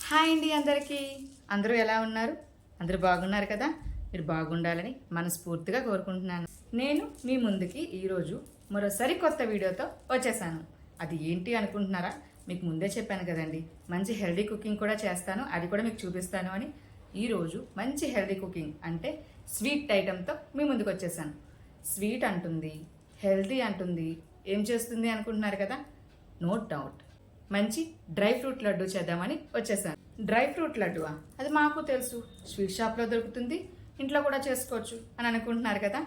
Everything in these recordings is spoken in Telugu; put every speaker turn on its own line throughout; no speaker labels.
హాయ్ అండి అందరికీ. అందరూ ఎలా ఉన్నారు? అందరూ బాగున్నారు కదా? మీరు బాగుండాలని మనస్ఫూర్తిగా కోరుకుంటున్నాను. నేను మీ ముందుకి ఈరోజు మరో సరికొత్త వీడియోతో వచ్చేసాను. అది ఏంటి అనుకుంటున్నారా? మీకు ముందే చెప్పాను కదండి, మంచి హెల్దీ కుకింగ్ కూడా చేస్తాను, అది కూడా మీకు చూపిస్తాను అని. ఈరోజు మంచి హెల్దీ కుకింగ్ అంటే స్వీట్ ఐటెంతో మీ ముందుకు వచ్చేసాను. స్వీట్ అంటుంది, హెల్దీ అంటుంది, ఏం చేస్తుంది అనుకుంటున్నారు కదా? నో డౌట్, మంచి డ్రై ఫ్రూట్ లడ్డు చేద్దామని వచ్చేసాను. డ్రై ఫ్రూట్ లడ్డువా? అది మాకు తెలుసు, స్వీట్ షాప్లో దొరుకుతుంది, ఇంట్లో కూడా చేసుకోవచ్చు అని అనుకుంటున్నారు కదా?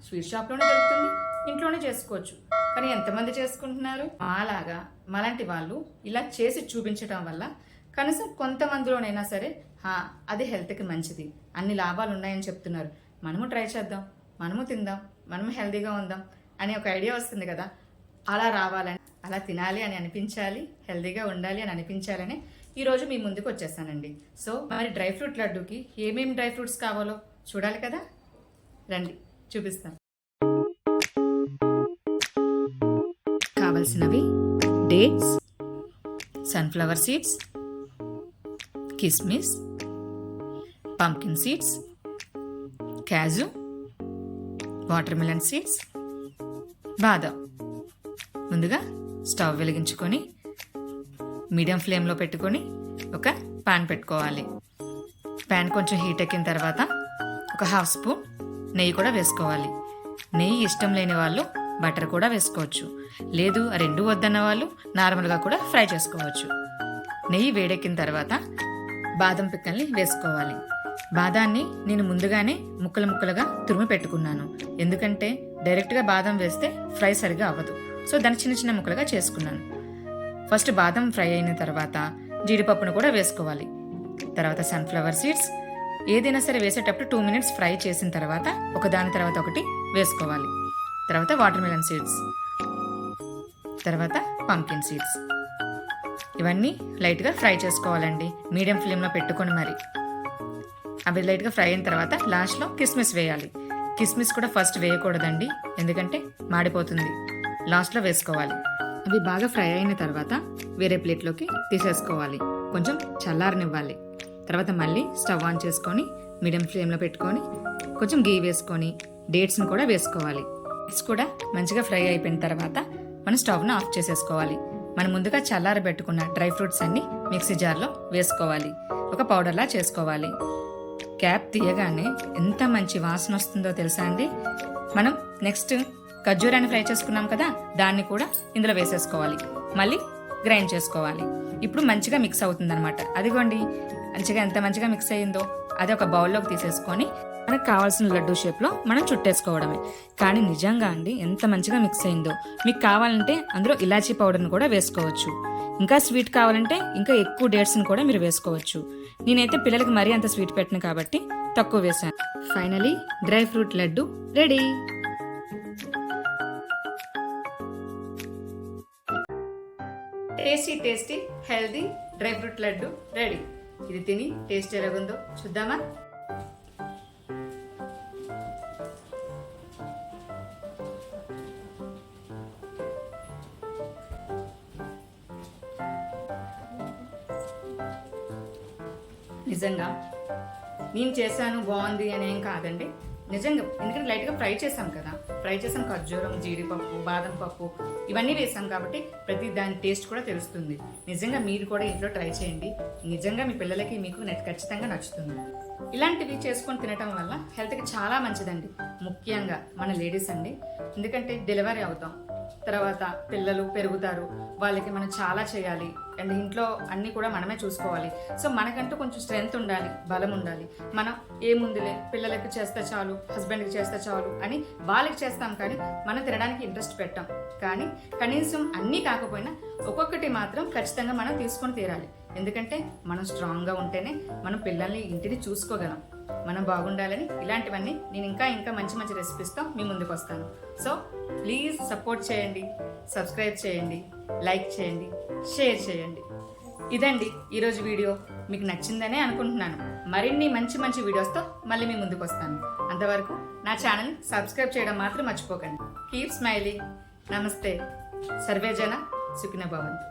స్వీట్ షాప్లోనే దొరుకుతుంది, ఇంట్లోనే చేసుకోవచ్చు. కానీ ఎంతమంది చేసుకుంటున్నారు? మాలాంటి వాళ్ళు ఇలా చేసి చూపించడం వల్ల కనీసం కొంతమందిలోనైనా సరే అది హెల్త్కి మంచిది, అన్ని లాభాలు ఉన్నాయని చెప్తున్నారు. మనము ట్రై చేద్దాం, మనము తిందాం, మనము హెల్తీగా ఉందాం అని ఒక ఐడియా వస్తుంది కదా. అలా రావాలని, అలా తినాలి అని అనిపించాలి, హెల్తీగా ఉండాలి అని అనిపించాలని ఈరోజు మీ ముందుకు వచ్చేసానండి. సో మరి డ్రై ఫ్రూట్ లడ్డూకి ఏమేమి డ్రై ఫ్రూట్స్ కావాలో చూడాలి కదా. రండి చూపిస్తాను. కావలసినవి డేట్స్, సన్ఫ్లవర్ సీడ్స్, కిస్మిస్, pumpkin seeds, క్యాజు, water melon seeds, బాదం. ముందుగా స్టవ్ వెలిగించుకొని మీడియం ఫ్లేమ్లో పెట్టుకొని ఒక పాన్ పెట్టుకోవాలి. పాన్ కొంచెం హీట్ ఎక్కిన తర్వాత ఒక హాఫ్ స్పూన్ నెయ్యి కూడా వేసుకోవాలి. నెయ్యి ఇష్టం లేని వాళ్ళు బటర్ కూడా వేసుకోవచ్చు, లేదు రెండు వద్దన్న వాళ్ళు నార్మల్గా కూడా ఫ్రై చేసుకోవచ్చు. నెయ్యి వేడెక్కిన తర్వాత బాదం పిక్కల్ని వేసుకోవాలి. బాదాన్ని నేను ముందుగానే ముక్కలు ముక్కలుగా తురిమి పెట్టుకున్నాను, ఎందుకంటే డైరెక్ట్గా బాదం వేస్తే ఫ్రై సరిగా అవ్వదు. సో దాన్ని చిన్న చిన్న ముక్కలుగా చేసుకున్నాను. ఫస్ట్ బాదం ఫ్రై అయిన తర్వాత జీడిపప్పును కూడా వేసుకోవాలి. తర్వాత సన్ఫ్లవర్ సీడ్స్, ఏదైనా సరే వేసేటప్పుడు 2 minutes ఫ్రై చేసిన తర్వాత ఒకదాని తర్వాత ఒకటి వేసుకోవాలి. తర్వాత వాటర్ మిలన్ సీడ్స్, తర్వాత పంకిన్ సీడ్స్. ఇవన్నీ లైట్గా ఫ్రై చేసుకోవాలండి, మీడియం ఫ్లేమ్లో పెట్టుకొని. మరి అవి లైట్గా ఫ్రై అయిన తర్వాత లాస్ట్లో కిస్మిస్ వేయాలి. కిస్మిస్ కూడా ఫస్ట్ వేయకూడదండి, ఎందుకంటే మాడిపోతుంది, లాస్ట్లో వేసుకోవాలి. అవి బాగా ఫ్రై అయిన తర్వాత వేరే ప్లేట్లోకి తీసేసుకోవాలి, కొంచెం చల్లారనివ్వాలి. తర్వాత మళ్ళీ స్టవ్ ఆన్ చేసుకొని మీడియం ఫ్లేమ్లో పెట్టుకొని కొంచెం గీ వేసుకొని డేట్స్ని కూడా వేసుకోవాలి. డేట్స్ కూడా మంచిగా ఫ్రై అయిపోయిన తర్వాత మనం స్టవ్ను ఆఫ్ చేసేసుకోవాలి. మనం ముందుగా చల్లారబెట్టుకున్న డ్రై ఫ్రూట్స్ అన్ని మిక్సీ జార్లో వేసుకోవాలి, ఒక పౌడర్లా చేసుకోవాలి. క్యాప్ తీయగానే ఎంత మంచి వాసన వస్తుందో తెలుసా అండి. మనం నెక్స్ట్ ఖర్జూరాన్ని ఫ్రై చేసుకున్నాం కదా, దాన్ని కూడా ఇందులో వేసేసుకోవాలి, మళ్ళీ గ్రైండ్ చేసుకోవాలి. ఇప్పుడు మంచిగా మిక్స్ అవుతుందన్నమాట. అదిగోండి మంచిగా ఎంత మంచిగా మిక్స్ అయ్యిందో. అది ఒక బౌల్లోకి తీసేసుకొని మనకు కావాల్సిన లడ్డూ షేప్లో మనం చుట్టేసుకోవడమే. కానీ నిజంగా అండి ఎంత మంచిగా మిక్స్ అయిందో. మీకు కావాలంటే అందులో ఇలాచీ పౌడర్ని కూడా వేసుకోవచ్చు, ఇంకా స్వీట్ కావాలంటే ఇంకా ఎక్కువ డేట్స్ని కూడా మీరు వేసుకోవచ్చు. నేనైతే పిల్లలకి మరీ అంత స్వీట్ పెట్టను కాబట్టి తక్కువ వేసాను. Finally dry fruit laddu ready. Tasty tasty healthy dry fruit laddu ready. ఇది తిని టేస్ట్ ఎలాగుందో చూద్దామా? నిజంగా నేను చేశాను బాగుంది అని ఏం కాదండి, నిజంగా. ఎందుకంటే లైట్గా ఫ్రై చేసాం కదా, ఫ్రై చేసాం ఖర్జూరం, జీడిపప్పు, బాదం పప్పు ఇవన్నీ వేసాం కాబట్టి ప్రతి దాని టేస్ట్ కూడా తెలుస్తుంది. నిజంగా మీరు కూడా ఇంట్లో ట్రై చేయండి, నిజంగా మీ పిల్లలకి మీకు ఖచ్చితంగా నచ్చుతుంది. ఇలాంటివి చేసుకొని తినటం వల్ల హెల్త్కి చాలా మంచిదండి, ముఖ్యంగా మన లేడీస్ అండి. ఎందుకంటే డెలివరీ అవుతాం, తర్వాత పిల్లలు పెరుగుతారు, వాళ్ళకి మనం చాలా చేయాలి, అండ్ ఇంట్లో అన్నీ కూడా మనమే చూసుకోవాలి. సో మనకంటూ కొంచెం స్ట్రెంగ్త్ ఉండాలి, బలం ఉండాలి. మనం ఏముందిలే పిల్లలకి చేస్తే చాలు, హస్బెండ్కి చేస్తే చాలు అని వాళ్ళకి చేస్తాం, కానీ మనం తినడానికి ఇంట్రెస్ట్ పెట్టాం. కానీ కనీసం అన్నీ కాకపోయినా ఒక్కొక్కటి మాత్రం ఖచ్చితంగా మనం తీసుకొని తీరాలి. ఎందుకంటే మనం స్ట్రాంగ్గా ఉంటేనే మనం పిల్లల్ని ఇంటిని చూసుకోగలం. మనం బాగుండాలని ఇలాంటివన్నీ నేను ఇంకా మంచి మంచి రెసిపీస్తో మీ ముందుకు వస్తాను. సో ప్లీజ్ సపోర్ట్ చేయండి, సబ్స్క్రైబ్ చేయండి, లైక్ చేయండి, షేర్ చేయండి. ఇదండి ఈరోజు వీడియో. మీకు నచ్చిందనే అనుకుంటున్నాను. మరిన్ని మంచి మంచి వీడియోస్తో మళ్ళీ మీ ముందుకు వస్తాను. అంతవరకు నా ఛానల్ని సబ్స్క్రైబ్ చేయడం మాత్రం మర్చిపోకండి. Keep smiling. నమస్తే. సర్వే జన సుఖినో భవంతు.